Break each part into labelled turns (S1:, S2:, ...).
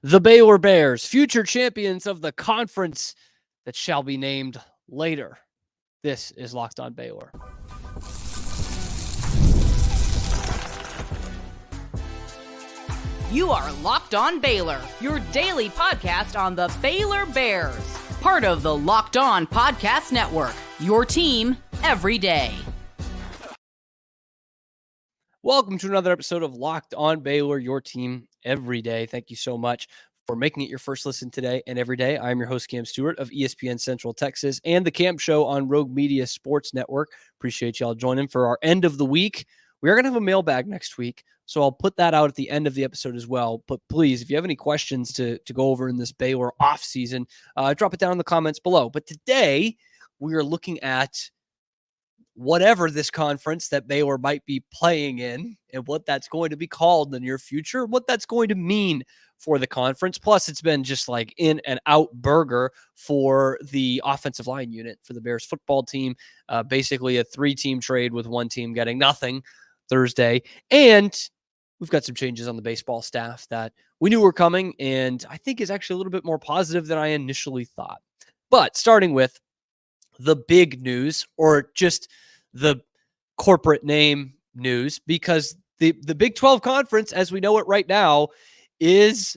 S1: The Baylor Bears, future champions of the conference that shall be named later. This is Locked On Baylor.
S2: You are Locked On Baylor, your daily podcast on the Baylor Bears. Part of the Locked On Podcast Network, your team every day.
S1: Welcome to another episode of Locked On Baylor, your team every day. Thank you so much for making it your first listen today and every day. I'm your host, Cam Stewart of ESPN Central Texas and the Cam Show on Rogue Media Sports Network. Appreciate y'all joining for our end of the week. We are going to have a mailbag next week, so I'll put that out at the end of the episode as well. But please, if you have any questions to go over in this Baylor offseason, drop it down in the comments below. But today, we are looking at whatever this conference that Baylor might be playing in and what that's going to be called in the near future, what that's going to mean for the conference. Plus, it's been just like in and out burger for the offensive line unit for the Bears football team. Basically a 3-team trade with one team getting nothing Thursday. And we've got some changes on the baseball staff that we knew were coming and I think is actually a little bit more positive than I initially thought. But starting with the big news, or just the corporate name news, because the Big 12 conference, as we know it right now, is,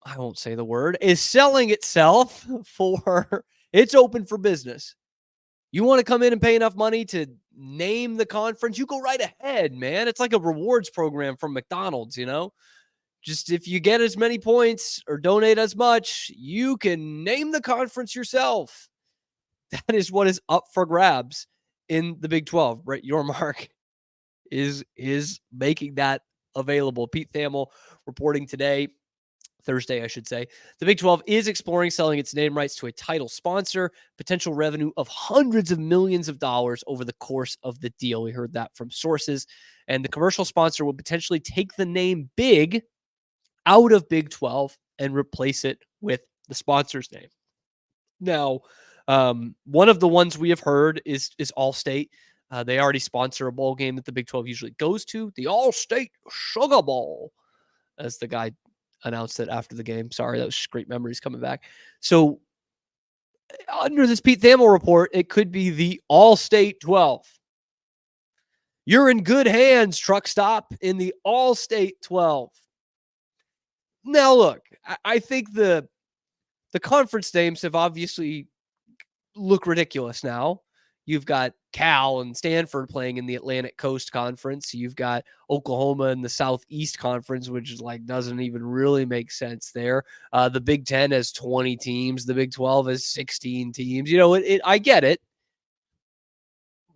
S1: I won't say the word, is selling itself for, it's open for business. You want to come in and pay enough money to name the conference, you go right ahead, man. It's like a rewards program from McDonald's, you know? Just if you get as many points or donate as much, you can name the conference yourself. That is what is up for grabs in the Big 12. Brett Yormark is making that available. Pete Thamel reporting today, Thursday, I should say. The Big 12 is exploring selling its name rights to a title sponsor, potential revenue of hundreds of millions of dollars over the course of the deal. We heard that from sources. And the commercial sponsor will potentially take the name Big out of Big 12 and replace it with the sponsor's name. Now, one of the ones we have heard is Allstate. They already sponsor a bowl game that the Big 12 usually goes to, the Allstate Sugar Bowl, as the guy announced it after the game. Sorry, that was just great memories coming back. So under this Pete Thamel report, it could be the Allstate 12. You're in good hands, truck stop, in the Allstate 12. Now, look, I think the conference names have obviously look ridiculous now. You've got Cal and Stanford playing in the Atlantic Coast Conference. You've got Oklahoma in the Southeast Conference, which is like doesn't even really make sense there. The Big 10 has 20 teams. The Big 12 has 16 teams. You know, I get it,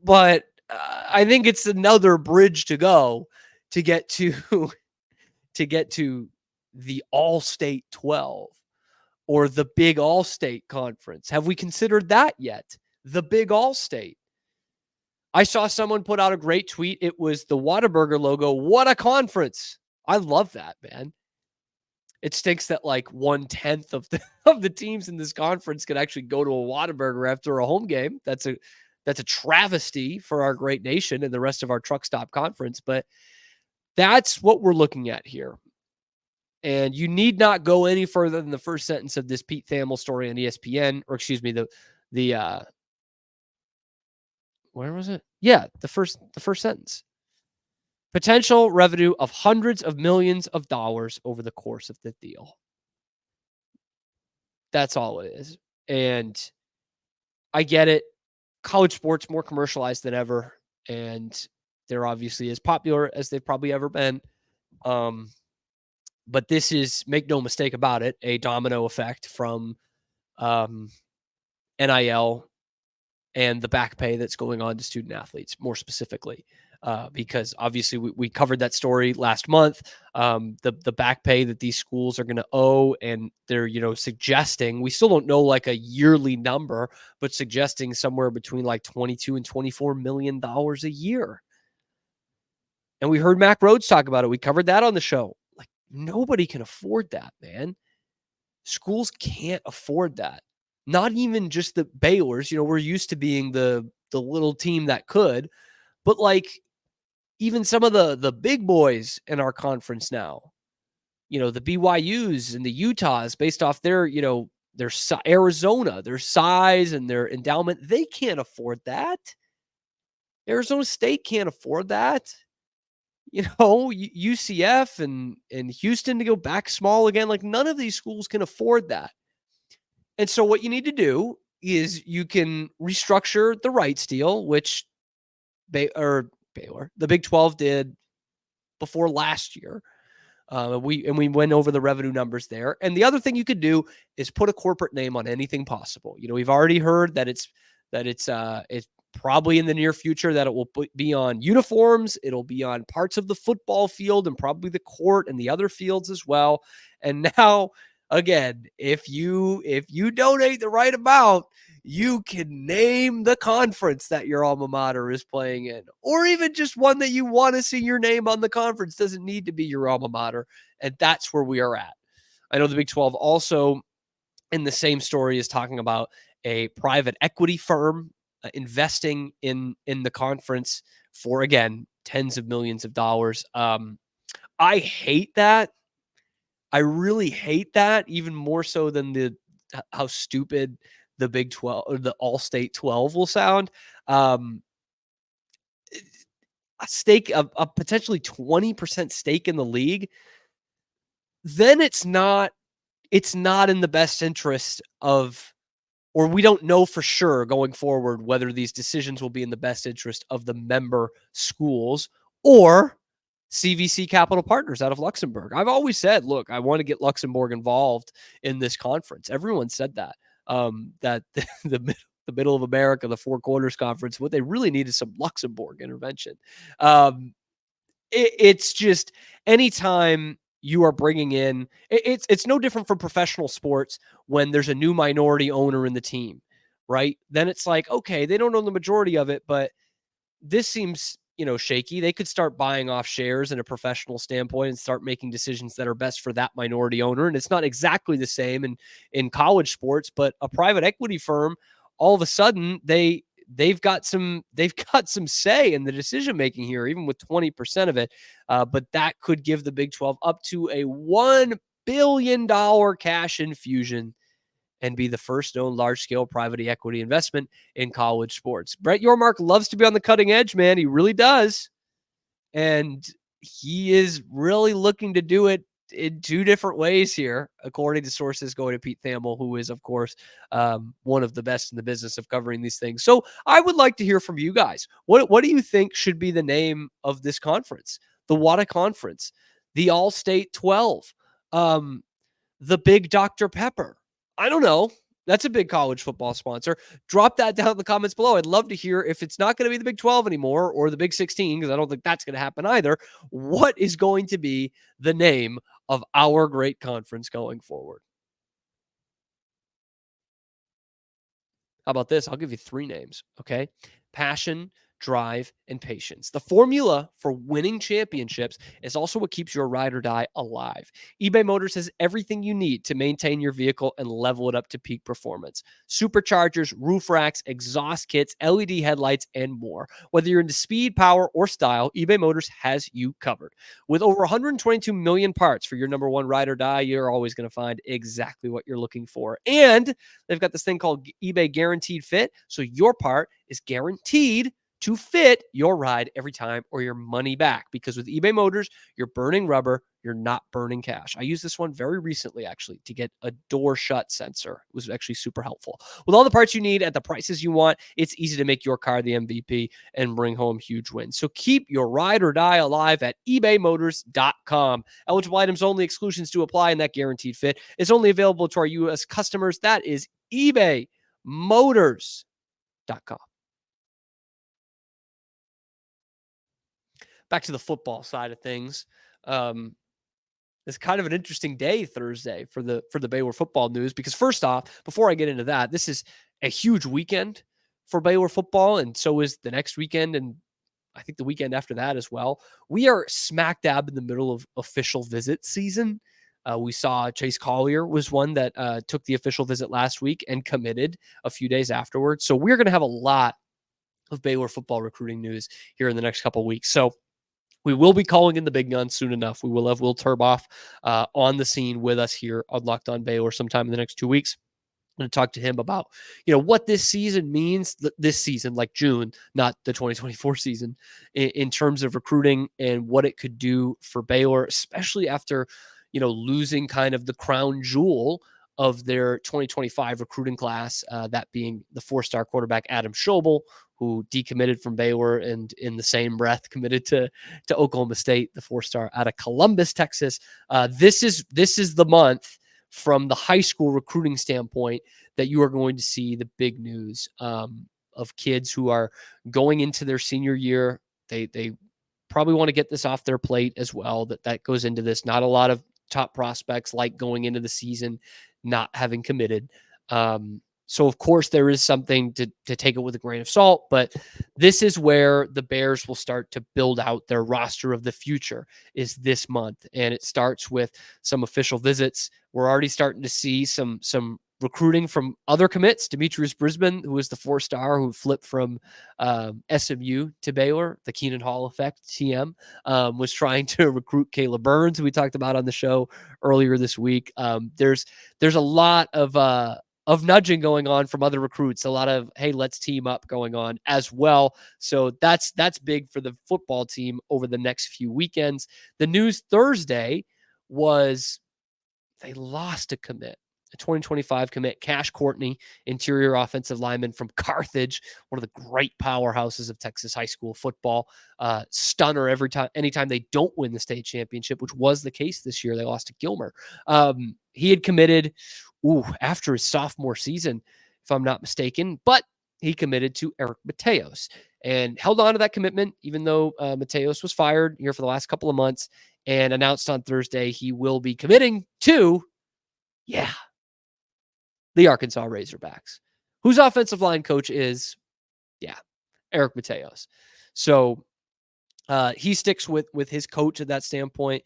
S1: but I think it's another bridge to go to get to the All-State 12. Or the Big All-State Conference. Have we considered that yet? The Big All-State. I saw someone put out a great tweet. It was the Whataburger logo. What a conference. I love that, man. It stinks that like 1/10 of the teams in this conference could actually go to a Whataburger after a home game. That's a travesty for our great nation and the rest of our truck stop conference. But that's what we're looking at here. And you need not go any further than the first sentence of this Pete Thamel story on ESPN, or excuse me, the where was it? Yeah, the first sentence. Potential revenue of hundreds of millions of dollars over the course of the deal. That's all it is. And I get it. College sports more commercialized than ever, and they're obviously as popular as they've probably ever been. But this is, make no mistake about it, a domino effect from NIL and the back pay that's going on to student athletes, more specifically, because obviously we covered that story last month. The back pay that these schools are going to owe, and they're suggesting, we still don't know like a yearly number, but suggesting somewhere between like $22 and $24 million a year. And we heard Mac Rhodes talk about it. We covered that on the show. Nobody can afford that, man. Schools can't afford that. Not even just the Baylors. We're used to being the little team that could, but like even some of the big boys in our conference now the BYUs and the Utahs based off their, their Arizona, their size and their endowment. They can't afford that. Arizona State can't afford that. UCF and Houston to go back small again. Like, none of these schools can afford that. And so what you need to do is you can restructure the rights deal, which Baylor, the Big 12 did before last year. We went over the revenue numbers there. And the other thing you could do is put a corporate name on anything possible. We've already heard that it's probably in the near future that it will be on uniforms. It'll be on parts of the football field and probably the court and the other fields as well. And now, again, if you donate the right amount, you can name the conference that your alma mater is playing in, or even just one that you want to see your name on the conference. Doesn't need to be your alma mater. And that's where we are at. I know the Big 12 also, in the same story, is talking about a private equity firm investing in the conference for, again, tens of millions of dollars. I hate that. I really hate that, even more so than how stupid the Big 12 or the Allstate 12 will sound. A stake of a potentially 20% stake in the league, then it's not in the best interest of, or we don't know for sure going forward whether these decisions will be in the best interest of the member schools or CVC Capital Partners out of Luxembourg. I've always said, look, I want to get Luxembourg involved in this conference. Everyone said that, that the middle of America, the Four Corners Conference, what they really need is some Luxembourg intervention. It's just, anytime you are bringing in, it's no different from professional sports when there's a new minority owner in the team, right? Then it's like, okay, they don't own the majority of it, but this seems, shaky. They could start buying off shares in a professional standpoint and start making decisions that are best for that minority owner. And it's not exactly the same in college sports, but a private equity firm, all of a sudden they've got some say in the decision making here, even with 20% of it. But that could give the Big 12 up to a $1 billion cash infusion and be the first known large-scale private equity investment in college sports. Brett Yormark loves to be on the cutting edge, man. He really does. And he is really looking to do it in two different ways here, according to sources going to Pete Thamel, who is, of course, one of the best in the business of covering these things. So I would like to hear from you guys. What do you think should be the name of this conference? The WADA Conference, the All-State 12, the Big Dr. Pepper. I don't know. That's a big college football sponsor. Drop that down in the comments below. I'd love to hear, if it's not going to be the Big 12 anymore or the Big 16, because I don't think that's going to happen either, what is going to be the name of our great conference going forward? How about this? I'll give you three names, okay? Passion, drive, and patience. The formula for winning championships is also what keeps your ride or die alive. eBay Motors has everything you need to maintain your vehicle and level it up to peak performance. Superchargers, roof racks, exhaust kits, LED headlights, and more. Whether you're into speed, power, or style, eBay Motors has you covered. With over 122 million parts for your number one ride or die, you're always going to find exactly what you're looking for. And they've got this thing called eBay Guaranteed Fit, so your part is guaranteed to fit your ride every time, or your money back. Because with eBay Motors, you're burning rubber, you're not burning cash. I used this one very recently, actually, to get a door shut sensor. It was actually super helpful. With all the parts you need at the prices you want, it's easy to make your car the MVP and bring home huge wins. So keep your ride or die alive at ebaymotors.com. Eligible items only, exclusions do apply, and that guaranteed fit is only available to our U.S. customers. That is ebaymotors.com. Back to the football side of things. It's kind of an interesting day Thursday for the Baylor football news, because first off, before I get into that, this is a huge weekend for Baylor football, and so is the next weekend, and I think the weekend after that as well. We are smack dab in the middle of official visit season. We saw Chase Collier was one that took the official visit last week and committed a few days afterwards. So we're going to have a lot of Baylor football recruiting news here in the next couple of weeks. So We will be calling in the big guns soon enough. We will have Will Turboff on the scene with us here on Locked On Baylor sometime in the next 2 weeks. I'm going to talk to him about, what this season means, this season, like June, not the 2024 season, in terms of recruiting and what it could do for Baylor, especially after, losing kind of the crown jewel of their 2025 recruiting class, that being the 4-star quarterback Adam Schobel, who decommitted from Baylor and in the same breath committed to Oklahoma State, the 4-star out of Columbus, Texas. This is the month from the high school recruiting standpoint that you are going to see the big news of kids who are going into their senior year. They probably want to get this off their plate as well. That goes into this. Not a lot of top prospects like going into the season not having committed. So, of course, there is something to take it with a grain of salt, but this is where the Bears will start to build out their roster of the future is this month. And it starts with some official visits. We're already starting to see some recruiting from other commits. Demetrius Brisbane, who was the 4-star who flipped from SMU to Baylor, the Keenan Hall effect, TM, was trying to recruit Caleb Burns, who we talked about on the show earlier this week. There's a lot of nudging going on from other recruits, a lot of, hey, let's team up going on as well. So that's big for the football team over the next few weekends. The news Thursday was they lost a commit, a 2025 commit, Cash Courtney, interior offensive lineman from Carthage, one of the great powerhouses of Texas high school football. Stunner anytime they don't win the state championship, which was the case this year. They lost to Gilmer. He had committed after his sophomore season, if I'm not mistaken, but he committed to Eric Mateos and held on to that commitment, even though Mateos was fired here for the last couple of months, and announced on Thursday he will be committing to, the Arkansas Razorbacks, whose offensive line coach is, Eric Mateos. So he sticks with his coach at that standpoint,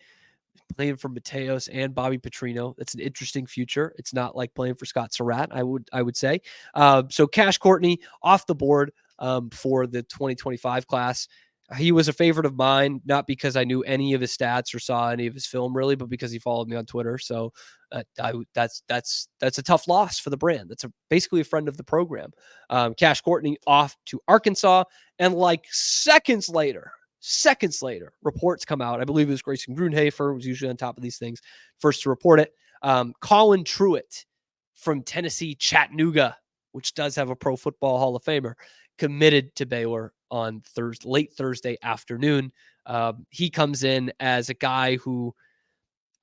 S1: playing for Mateos and Bobby Petrino. That's an interesting future. It's not like playing for Scott Surratt, I would say. So Cash Courtney off the board for the 2025 class. He was a favorite of mine, not because I knew any of his stats or saw any of his film really, but because he followed me on Twitter. So that's a tough loss for the brand. That's basically a friend of the program. Cash Courtney off to Arkansas, and like seconds later, reports come out. I believe it was Grayson Grunhafer, who's usually on top of these things, first to report it. Colin Truitt from Tennessee Chattanooga, which does have a Pro Football Hall of Famer, committed to Baylor on late Thursday afternoon. He comes in as a guy who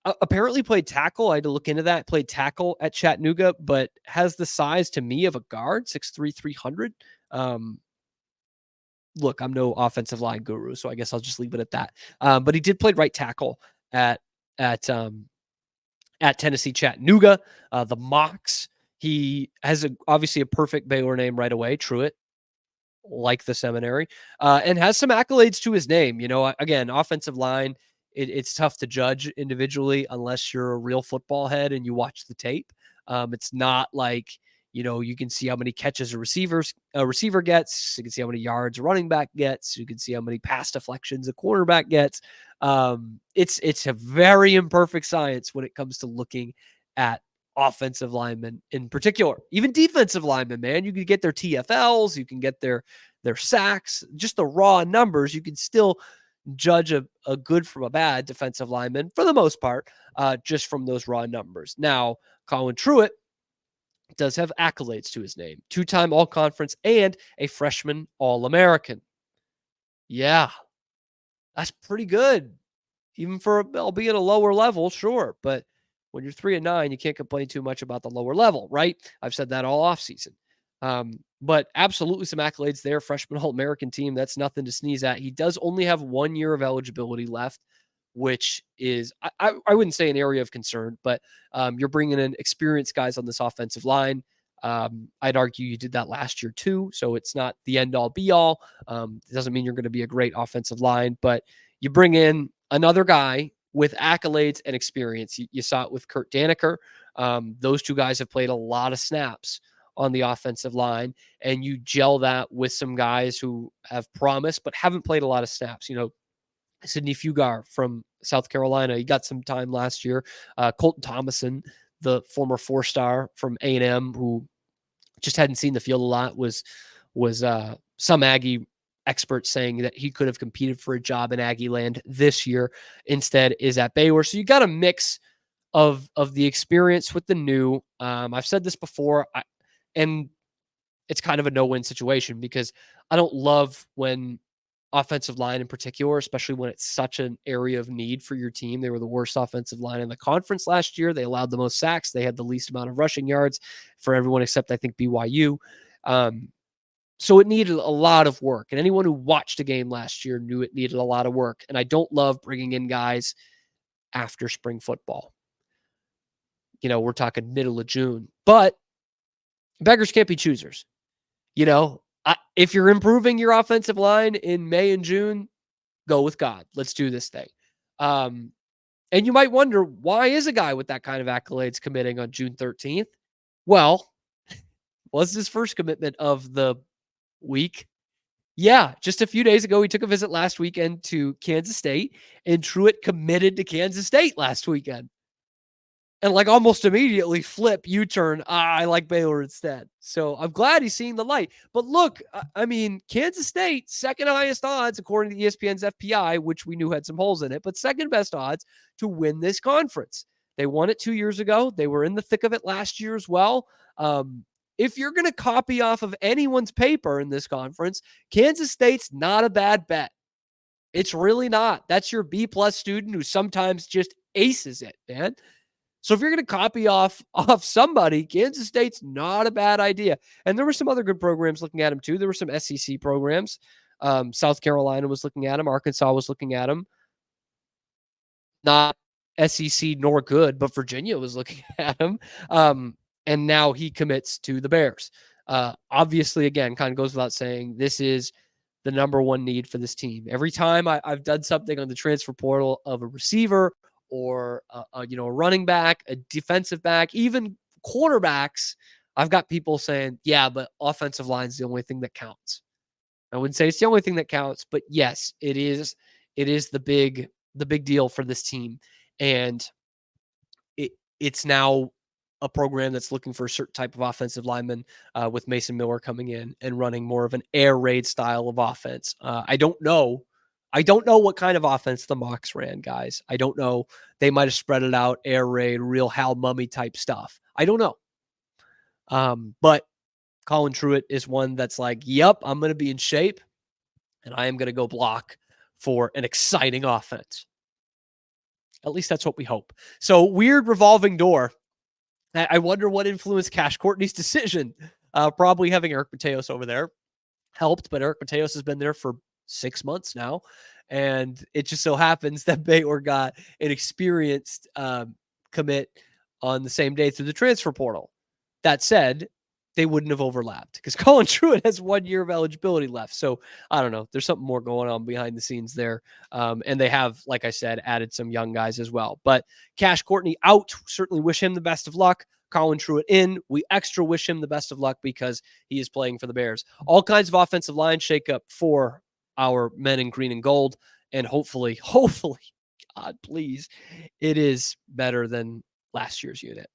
S1: apparently played tackle. I had to look into that. Played tackle at Chattanooga, but has the size to me of a guard, 6'3", 300. Look, I'm no offensive line guru, so I guess I'll just leave it at that. But he did play right tackle at Tennessee Chattanooga. The Mocs. He has obviously a perfect Baylor name right away, Truitt, like the seminary, and has some accolades to his name. Again, offensive line, it's tough to judge individually unless you're a real football head and you watch the tape. It's not like, you can see how many catches a receiver gets. You can see how many yards a running back gets. You can see how many pass deflections a quarterback gets. It's a very imperfect science when it comes to looking at offensive linemen in particular, even defensive linemen, man. You can get their TFLs, you can get their sacks, just the raw numbers. You can still judge a good from a bad defensive lineman for the most part, just from those raw numbers. Now, Colin Truitt does have accolades to his name, 2-time All-Conference and a freshman All-American. Yeah, that's pretty good, even for albeit a lower level, sure, but when you're 3-9, you can't complain too much about the lower level, right? I've said that all offseason. But absolutely some accolades there. Freshman All-American team, that's nothing to sneeze at. He does only have 1 year of eligibility left, which is, I wouldn't say an area of concern, but you're bringing in experienced guys on this offensive line. I'd argue you did that last year too, so it's not the end-all be-all. It doesn't mean you're going to be a great offensive line, but you bring in another guy with accolades and experience. You saw it with Kurt Daniker. Those two guys have played a lot of snaps on the offensive line, and you gel that with some guys who have promise but haven't played a lot of snaps. Sidney Fugar from South Carolina. He got some time last year. Colton Thomason, the former 4-star from A&M, who just hadn't seen the field a lot, was some Aggie experts saying that he could have competed for a job in Aggie land this year. Instead, is at Baylor. So you got a mix of the experience with the new. I've said this before, and it's kind of a no-win situation because I don't love when offensive line in particular, especially when it's such an area of need for your team. They were the worst offensive line in the conference last year. They allowed the most sacks. They had the least amount of rushing yards for everyone except I think BYU. So it needed a lot of work. And anyone who watched a game last year knew it needed a lot of work. And I don't love bringing in guys after spring football. We're talking middle of June. But beggars can't be choosers. If you're improving your offensive line in May and June, go with God. Let's do this thing. And you might wonder, why is a guy with that kind of accolades committing on June 13th? Well, was his first commitment of the week? Yeah, just a few days ago, he took a visit last weekend to Kansas State, and Truitt committed to Kansas State last weekend. And almost immediately flip, U-turn, I like Baylor instead. So I'm glad he's seeing the light. But look, Kansas State, second highest odds, according to ESPN's FPI, which we knew had some holes in it, but second best odds to win this conference. They won it 2 years ago. They were in the thick of it last year as well. If you're going to copy off of anyone's paper in this conference, Kansas State's not a bad bet. It's really not. That's your B-plus student who sometimes just aces it, man. So if you're going to copy off somebody, Kansas State's not a bad idea. And there were some other good programs looking at him too. There were some SEC programs. South Carolina was looking at him. Arkansas was looking at him. Not SEC nor good, but Virginia was looking at him. And now he commits to the Bears. Obviously, again, kind of goes without saying, this is the number one need for this team. Every time I've done something on the transfer portal of a receiver or a running back, a defensive back, even quarterbacks, I've got people saying, yeah, but offensive line is the only thing that counts. I wouldn't say it's the only thing that counts, but yes, it is the big deal for this team. And it's now a program that's looking for a certain type of offensive lineman, with Mason Miller coming in and running more of an air raid style of offense. I don't know what kind of offense the Mocs ran, guys. I don't know. They might have spread it out, air raid, real Hal Mummy type stuff. I don't know. But Colin Truitt is one that's like, yep, I'm going to be in shape, and I am going to go block for an exciting offense. At least that's what we hope. So weird revolving door. I wonder what influenced Cash Courtney's decision. Probably having Eric Mateos over there helped, but Eric Mateos has been there for 6 months now. And it just so happens that Baylor got an experienced commit on the same day through the transfer portal. That said, they wouldn't have overlapped because Colin Truitt has 1 year of eligibility left. So I don't know. There's something more going on behind the scenes there. And they have, like I said, added some young guys as well. But Cash Courtney out. Certainly wish him the best of luck. Colin Truitt in. We extra wish him the best of luck because he is playing for the Bears. All kinds of offensive line shakeup for our men in green and gold. And hopefully, God, please, it is better than last year's unit.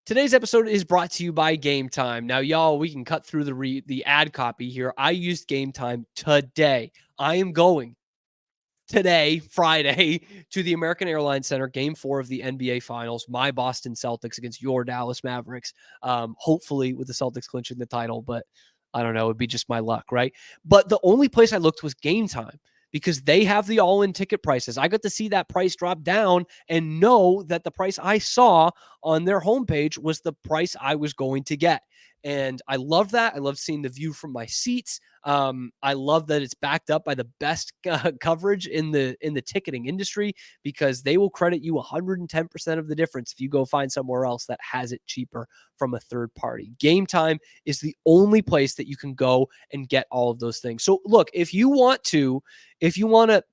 S1: Today's episode is brought to you by Gametime. Now, y'all, we can cut through the ad copy here. I used Gametime today. I am going today, Friday, to the American Airlines Center, Game 4 of the NBA Finals, my Boston Celtics against your Dallas Mavericks. Hopefully with the Celtics clinching the title, but I don't know. It'd be just my luck, right? But the only place I looked was Gametime, because they have the all-in ticket prices. I got to see that price drop down and know that the price I saw on their homepage was the price I was going to get. And I love that. I love seeing the view from my seats. I love that it's backed up by the best coverage in the ticketing industry, because they will credit you 110% of the difference if you go find somewhere else that has it cheaper from a third party. Gametime is the only place that you can go and get all of those things. So look, if you want to, if you want to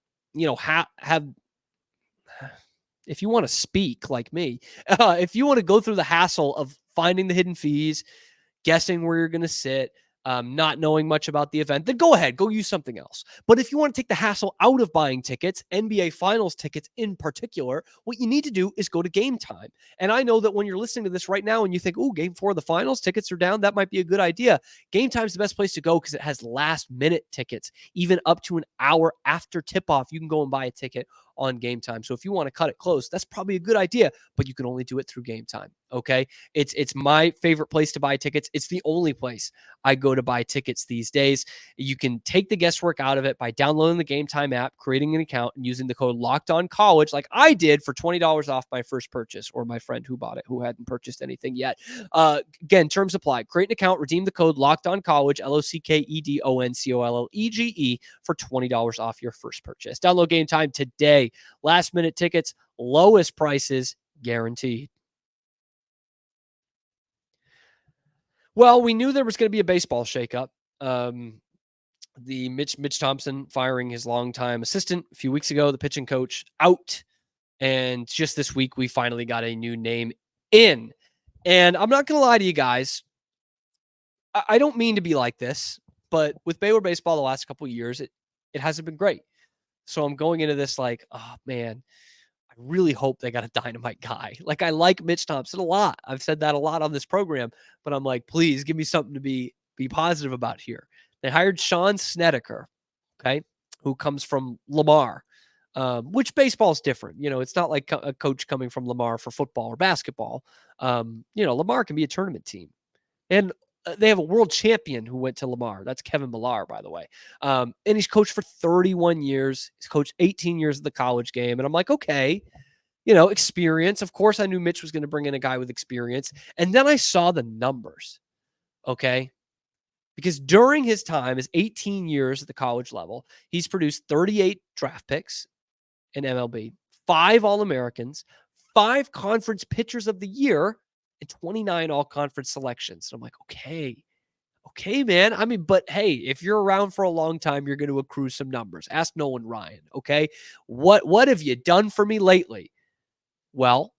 S1: speak like me, if you want to go through the hassle of finding the hidden fees, guessing where you're going to sit, not knowing much about the event, then go ahead, go use something else. But if you want to take the hassle out of buying tickets, NBA Finals tickets in particular, what you need to do is go to Gametime. And I know that when you're listening to this right now and you think, oh, game 4 of the finals, tickets are down, that might be a good idea. Gametime's the best place to go because it has last minute tickets, even up to an hour after tip off. You can go and buy a ticket on Gametime. So if you want to cut it close, that's probably a good idea, but you can only do it through Gametime. Okay. It's my favorite place to buy tickets. It's the only place I go to buy tickets these days. You can take the guesswork out of it by downloading the Gametime app, creating an account, and using the code LOCKEDONCollege like I did for $20 off my first purchase, or my friend who bought it who hadn't purchased anything yet. Again, terms apply. Create an account, redeem the code LOCKEDONCollege, LOCKEDONCOLLEGE for $20 off your first purchase. Download Gametime today. Last minute tickets, lowest prices guaranteed. Well, we knew there was going to be a baseball shakeup. The Mitch Thompson firing his longtime assistant a few weeks ago, the pitching coach out. And just this week, we finally got a new name in. And I'm not going to lie to you guys. I don't mean to be like this, but with Baylor baseball the last couple of years, it hasn't been great. So I'm going into this like, oh man, I really hope they got a dynamite guy. Like, I like Mitch Thompson a lot. I've said that a lot on this program, but I'm like, please give me something to be positive about here. They hired Sean Snedeker, okay, who comes from Lamar, which baseball is different. You know, it's not like a coach coming from Lamar for football or basketball. Lamar can be a tournament team. And they have a world champion who went to Lamar. That's Kevin Millar, by the way. And he's coached for 31 years. He's coached 18 years of the college game. And I'm like, okay, experience. Of course, I knew Mitch was going to bring in a guy with experience. And then I saw the numbers, okay? Because during his time, his 18 years at the college level, he's produced 38 draft picks in MLB, 5 All-Americans, 5 conference pitchers of the year, and 29 all-conference selections. So I'm like, okay, man. I mean, but hey, if you're around for a long time, you're going to accrue some numbers. Ask Nolan Ryan, okay? What have you done for me lately? Well,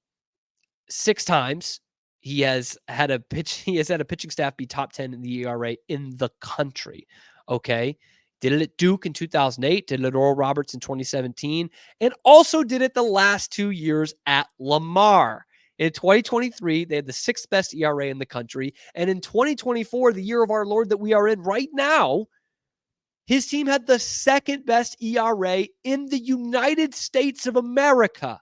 S1: 6 times he has had a pitching staff be top 10 in the ERA in the country, okay? Did it at Duke in 2008, did it at Oral Roberts in 2017, and also did it the last 2 years at Lamar. In 2023, they had the 6th best ERA in the country. And in 2024, the year of our Lord that we are in right now, his team had the 2nd best ERA in the United States of America.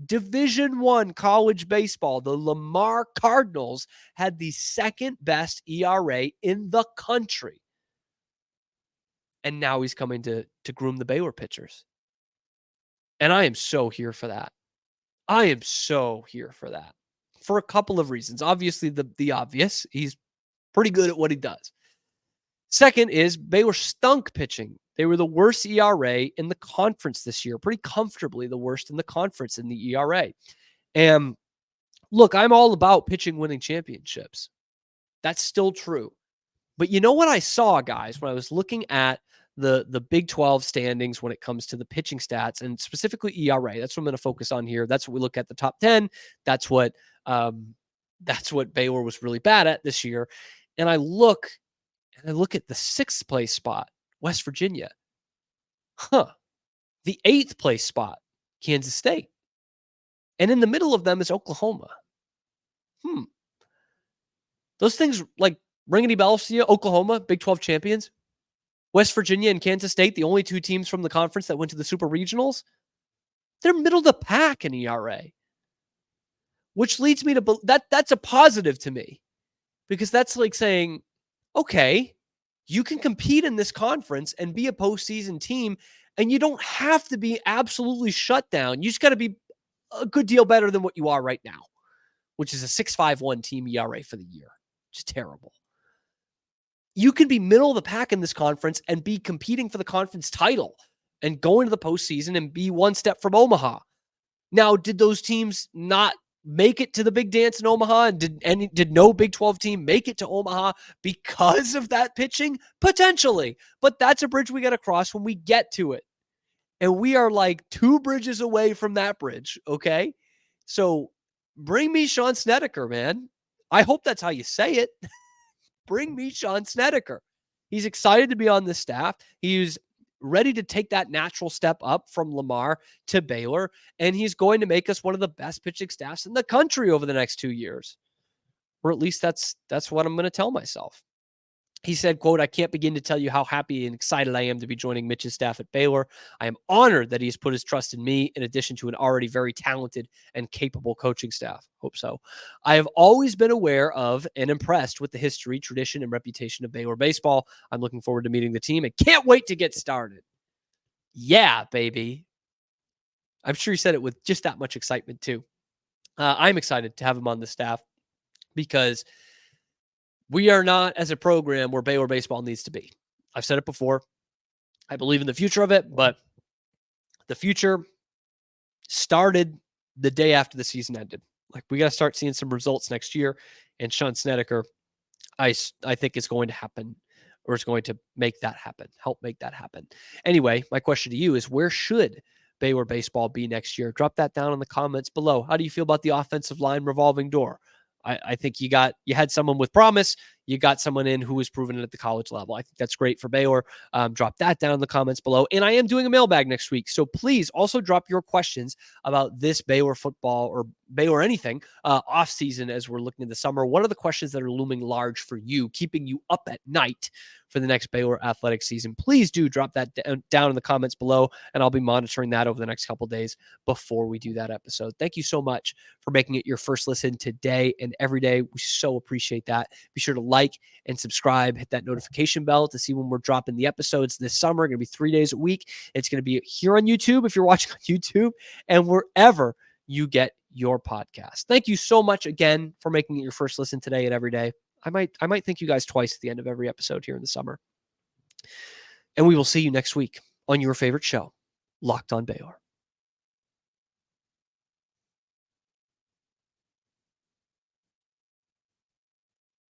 S1: Division I college baseball, the Lamar Cardinals had the 2nd best ERA in the country. And now he's coming to groom the Baylor pitchers. And I am so here for that. I am so here for that for a couple of reasons. Obviously, the obvious, he's pretty good at what he does. Second is Baylor stunk pitching. They were the worst ERA in the conference this year, pretty comfortably the worst in the conference in the ERA. And look, I'm all about pitching winning championships. That's still true. But you know what I saw, guys, when I was looking at the Big 12 standings when it comes to the pitching stats and specifically ERA. That's what I'm going to focus on here. That's what we look at the top 10. That's what Baylor was really bad at this year. And I look at the 6th place spot, West Virginia. The 8th place spot, Kansas State. And in the middle of them is Oklahoma. Those things like ring any bells to you? Oklahoma, Big 12 champions. West Virginia and Kansas State, the only 2 teams from the conference that went to the Super Regionals, they're middle of the pack in ERA, which leads me to that's a positive to me because that's like saying, okay, you can compete in this conference and be a postseason team, and you don't have to be absolutely shut down. You just got to be a good deal better than what you are right now, which is a 6.51 team ERA for the year, which is terrible. You can be middle of the pack in this conference and be competing for the conference title and go into the postseason and be one step from Omaha. Now, did those teams not make it to the big dance in Omaha? And did no Big 12 team make it to Omaha because of that pitching? Potentially. But that's a bridge we got to cross when we get to it. And we are like 2 bridges away from that bridge, okay? So bring me Sean Snedeker, man. I hope that's how you say it. bring me Sean Snedeker. He's excited to be on the staff. He's ready to take that natural step up from Lamar to Baylor, and he's going to make us one of the best pitching staffs in the country over the next 2 years. Or at least that's what I'm going to tell myself. He said, quote, "I can't begin to tell you how happy and excited I am to be joining Mitch's staff at Baylor. I am honored that he has put his trust in me in addition to an already very talented and capable coaching staff." Hope so. "I have always been aware of and impressed with the history, tradition, and reputation of Baylor baseball. I'm looking forward to meeting the team and can't wait to get started." Yeah, baby. I'm sure he said it with just that much excitement too. I'm excited to have him on the staff because we are not, as a program, where Baylor baseball needs to be. I've said it before. I believe in the future of it, but the future started the day after the season ended. Like, we got to start seeing some results next year. And Sean Snedeker, I think, is going to happen, or is going to make that happen, help make that happen. Anyway, my question to you is, where should Baylor baseball be next year? Drop that down in the comments below. How do you feel about the offensive line revolving door? I think you had someone with promise. You got someone in who was proven it at the college level. I think that's great for Baylor. Drop that down in the comments below. And I am doing a mailbag next week. So please also drop your questions about this Baylor football or Baylor anything off season as we're looking at the summer. What are the questions that are looming large for you, keeping you up at night for the next Baylor athletic season? Please do drop that down in the comments below, and I'll be monitoring that over the next couple of days before we do that episode. Thank you so much for making it your first listen today and every day. We so appreciate that. Be sure to like and subscribe, hit that notification bell to see when we're dropping the episodes this summer. Going to be 3 days a week. It's going to be here on YouTube if you're watching on YouTube, and wherever you get your podcast. Thank you so much again for making it your first listen today and every day. I might thank you guys twice at the end of every episode here in the summer. And we will see you next week on your favorite show, Locked on Baylor.